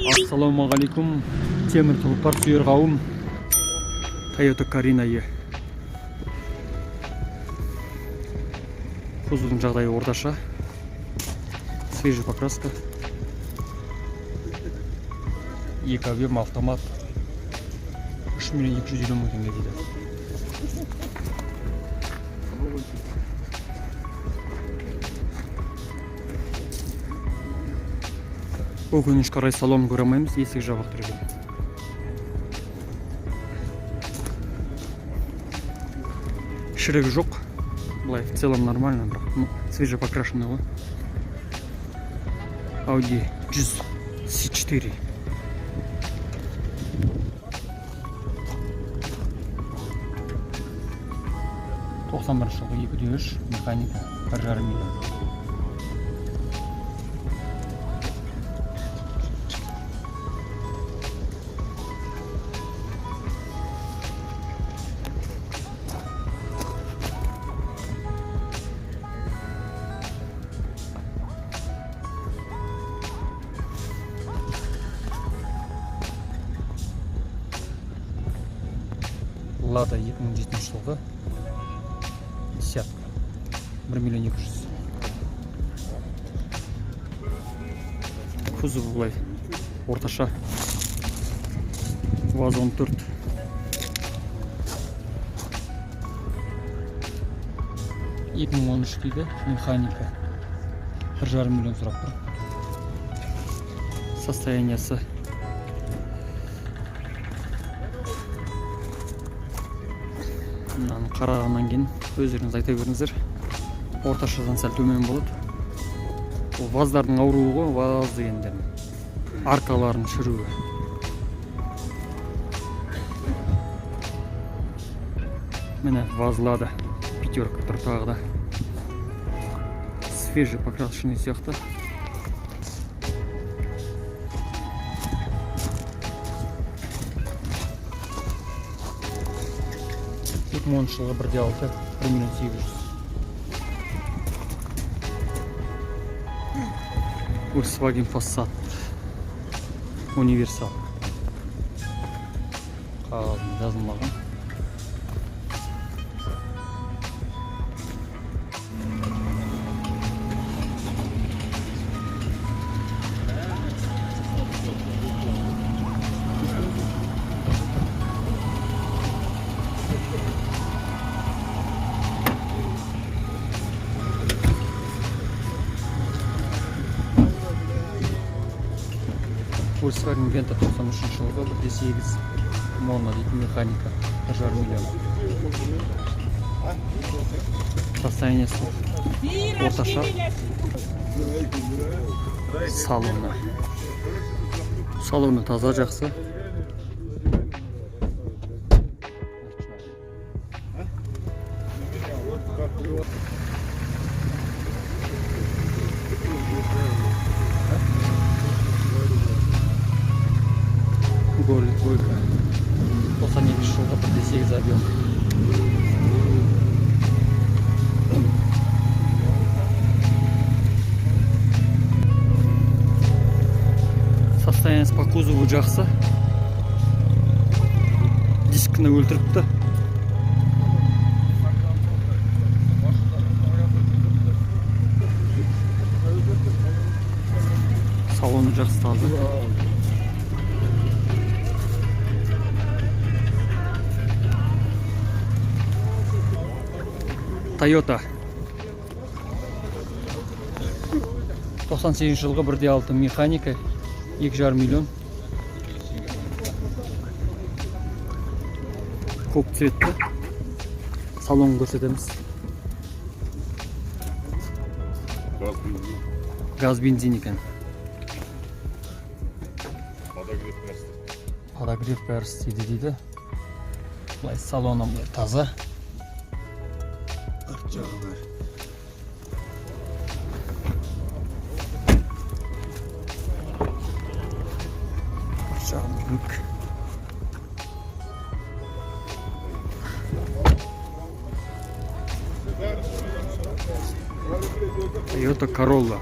Ассалаумағалейкум, темір тұлпар сүйер қауым. Toyota Carina-ы. Кузовдың жағдайы орташа. Свежий покраска. Екі объем автомат. 3 миллион 220 мың теңге дейді. Өкінішке қарай салонын көре алмаймыз, есік жабық тұр екен. Шірігі жоқ. Былай в целом нормально, бірақ свеже покрашенный ғой. Audi 100 C4. жылғы 2.3 механика 1,5 миллион. Lada 2007 жылғы десятка 1 миллион 200. Кузов былай орташа. ВАЗ 14. дейді, механика 1,5 миллион сұрап тұр. Состояниясы қарағаннан кейін өздеріңіз айта беріңіздер. Орташадан сәл төмен болады. Ол ВАЗдардың ауруы ғой, ВАЗ дегендер. Аркаларын шіруі. Міне ВАЗ Лада 5 тұр тағы да. Свежий покрашенный сияқты. жылғы 1,6 1 миллион 800. Volkswagen Passat универсал. Қағазын жазылмаған. Volkswagen Venta 93 жылғы 1,8 Mono дейді, механика 1,5 миллион. Состояниясы орташа. Салоны таза, жақсы. Голик двойка 92 жылғы 1,8 объем. Состояниясы по кузову жақсы. Дискіні өлтіріпті. Салоны жақсы таза. Toyota 98 жылғы 1,6 механика 2,5 миллион. Көк цветті. Салонын көрсетеміз. Газ бензин екен. Подогрев бәрі істейді дейді. Былай салоны таза. Жағылар. Жағылық. Toyota Corolla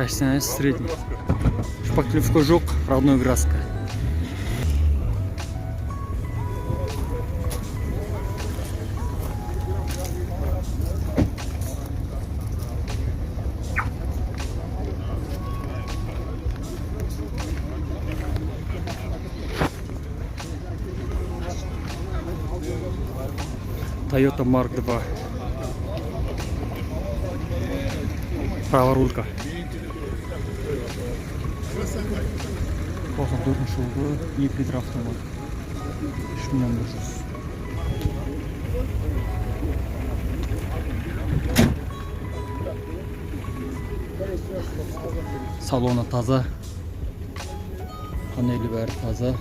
Сочная средний. Шпаклевка жоқ, родной краска. Toyota Mark II. Праворулька. 94 жылғы 2 литр автомат. 3 миллион 500. Салоны таза. Панели бәрі таза.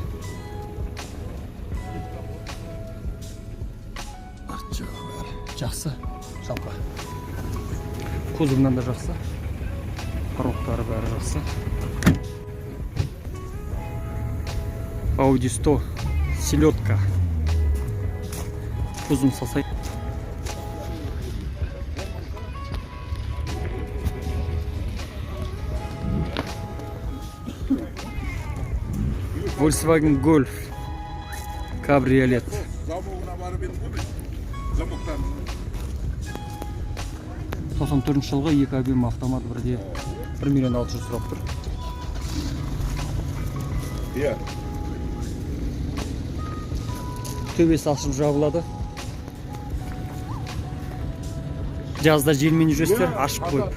Жақсы, жалпы. Кузовынан да жақсы. Коробкалары бәрі жақсы. Audi 100 селедка. Uzun салсай. Volkswagen Golf кабриолет. 94 жылғы 2 объем автомат бірде 1 миллион 600 сұрап тұр. Төбесі ашып жабылады. Жазда желмен жүресіздер, ашып қойып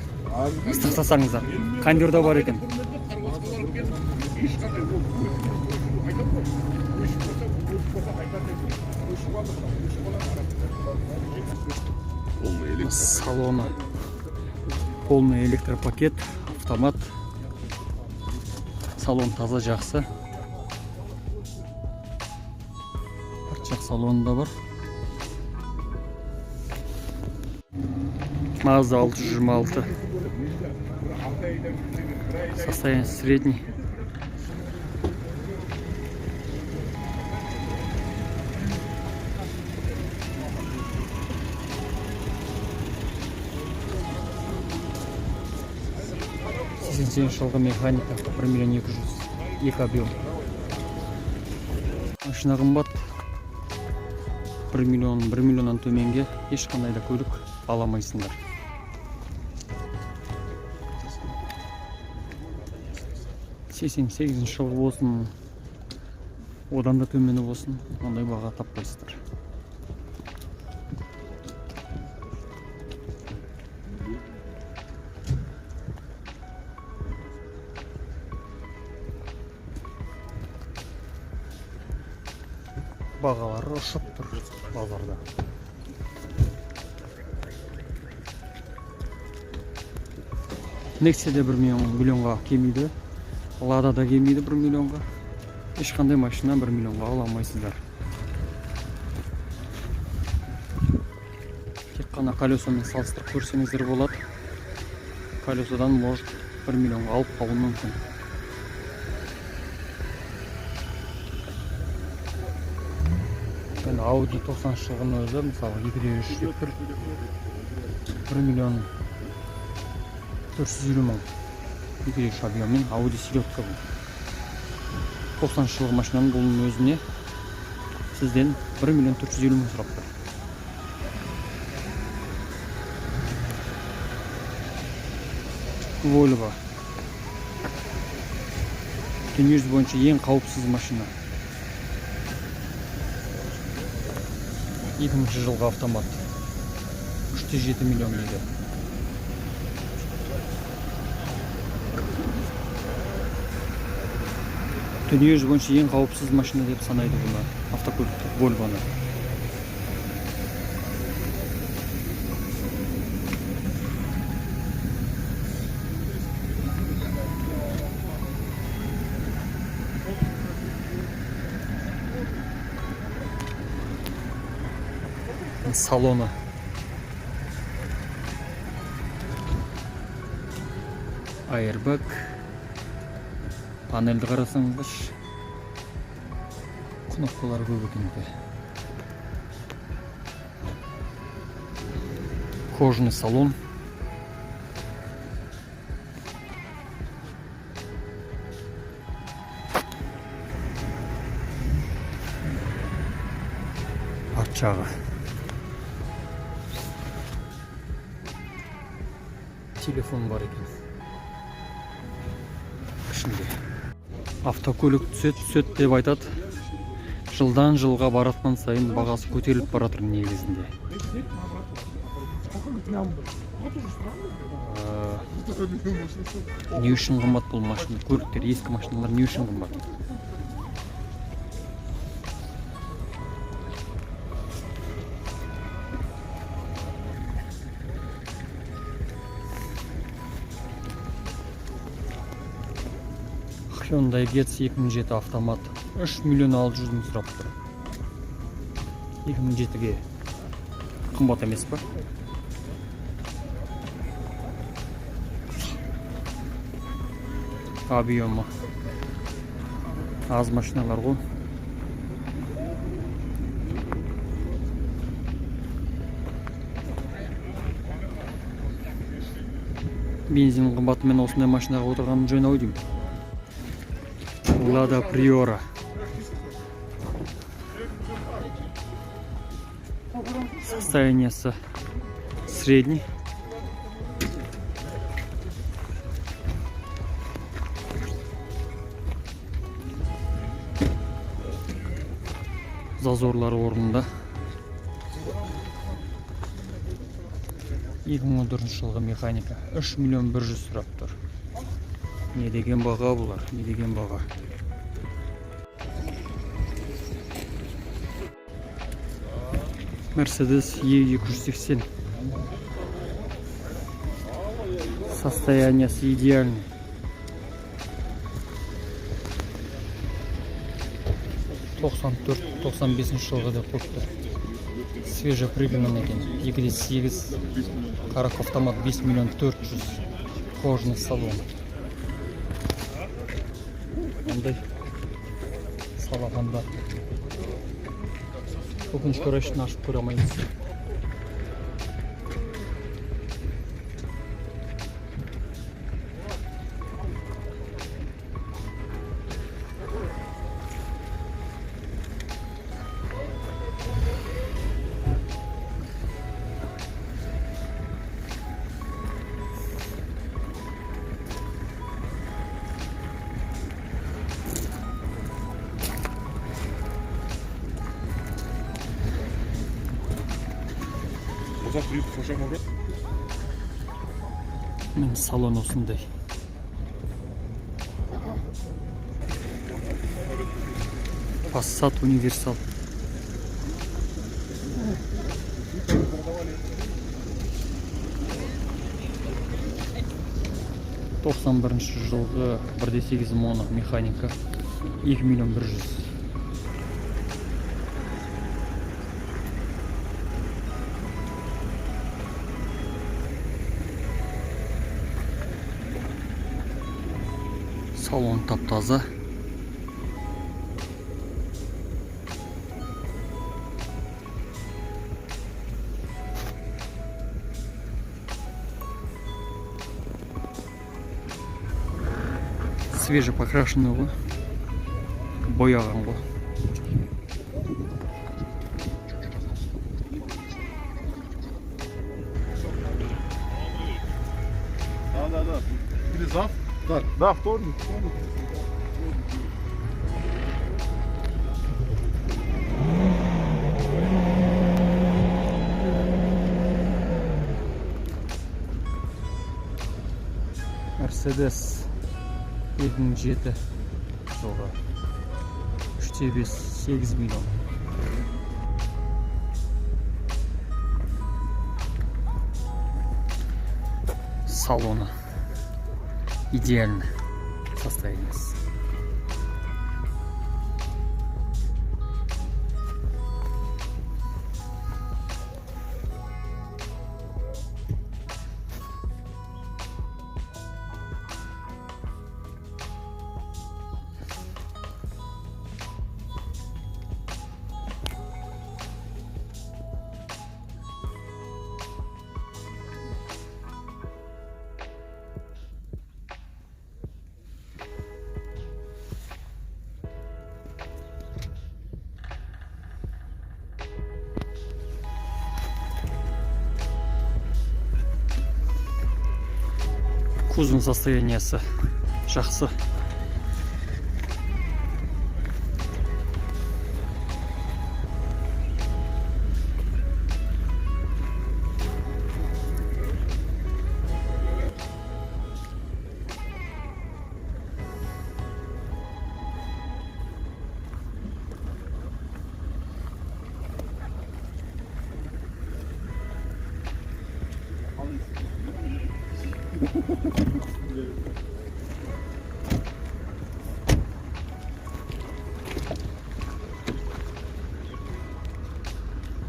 ыстықсасаңыздар. Кондерда бар екен. Салоны полный электропакет, автомат. Салон таза жақсы. Парчақ салонында бар. Mazda 626. Состояние средний. Жылғы механика 1 миллион 200. 2 объем. Машина қымбат. 1 миллионнан төменге ешқандай да көлік аламайсыңдар. Сексен сегізінші жылғы болсын, одан да төмені болсын, ондай баға таппайсыздар. Бағалары ұшып тұр базарда. Nexia де 1 миллионға келмейді. Lada да келмейді 1 миллионға. Ешқандай машина 1 миллионға ала алмайсыздар. Тек қана колесомен салыстырып көрсеңіздер болады. Колесодан может 1 миллионға алып қалу мүмкін. Audi 90 жылғының өзі, мысалы 203 деп тұр. 1 миллион 450 мың. 203 объеммен Audi селедка бұл. 90 жылғы машинаның бұлының өзіне сізден 1 миллион 450 мың сұрап тұр. Volvo. Дүниежүзі бойынша ең қауіпсіз машина. 2000 жылғы автомат. 307 миллион еді. Дүниежүзі бойынша ең қауіпсіз машина деп санайды бұны автокөлікті Volvo'ны. Салоны. Airbag. Панельді қарасаңыз, кнопкалары көп екен. Кожаный салон. жағы. Телефон бар екен ішінде. Автокөлік түсет деп айтады. Жылдан жылға баратқан сайын бағасы көтеріліп баратыр негізінде. Не үшін қымбат бұл машина? Көліктер, ескі машиналар не үшін қымбат? Hyundai Getz 2007 автомат 3 миллион 600 мың сұрап тұр. 2007-ге қымбат емес па? Объемы аз машиналар ғой. Бензин қымбатымен осындай машинаға отырғанын жөн ау деймін. Lada Priora. Состояниясы средний. Зазорлары орнында. 2014 жылғы механика 3 миллион 100 сұрап тұр. Не деген баға бұлар, не деген баға. Mercedes E280. Состояниясы идеальный. $94-95 жылғы деп қойыпты. Свежепрыгнанный екен. 2.8 қарақ автомат 5 миллион 400. Кожаный салон. Ондай салағанда. Өкінішке орай ішін ашып көре алмаймыз. Мен салон осындай. Passat универсал. жылғы 1.8 моно механика 2 миллион 100. Салон тап-таза. Свежепокрашенный ғой. Бояған ғой. Да. Или завтра? Да, вторник. Mercedes 2007 жылғы 3.5 8 миллион. Салоны идеально состояниясы. Кузовдун состояниясы жақсы.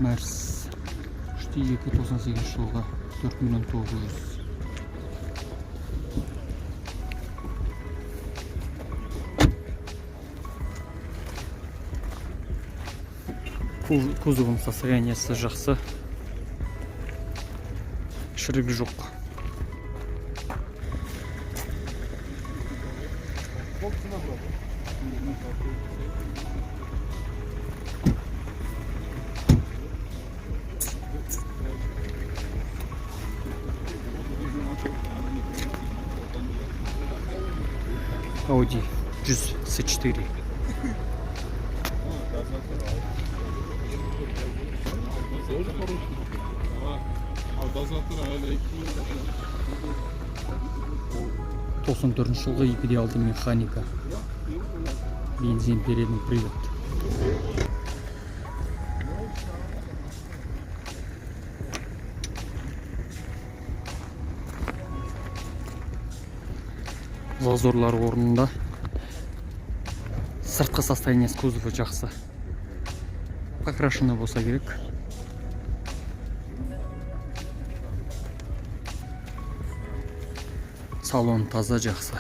Мерс 298 жылға 4 миллион 900. Кузовдун состояниясы жақсы. Шірігі жоқ. Audi 100 C4. Тоқсан жылғы идеалды механика. Бензин передний привод. Зазорлар орнында. Сыртқы состояниясы кузовы жақсы. Покрашены болса керек. Салон таза, жақсы.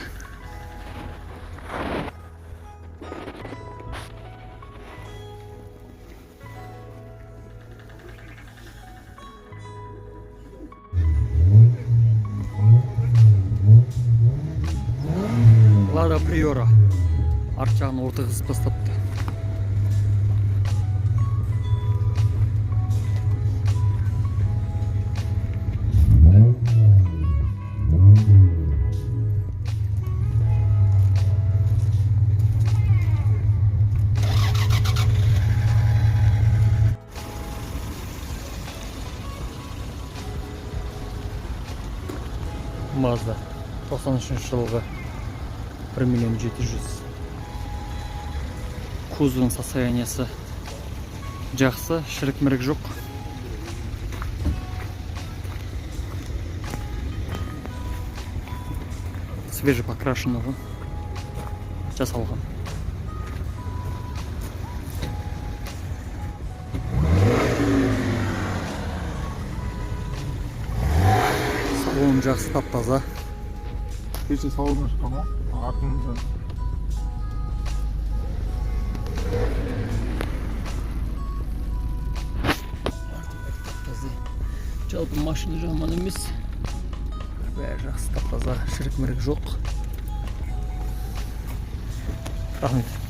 Лада Приора арт жағын ортығызып бастапты. Mazda 93 жылғы 1 миллион 700. Кузовдун состояниясы жақсы, шірік-мірік жоқ. Свежий покрашенного жасалған. Салон жақсы, тап-таза. Кеше салондан шыққан ғой. Артында. Жалпы машина жаман емес. Бәрі жақсы, тап-таза, шірік-мірік жоқ. Рахмет.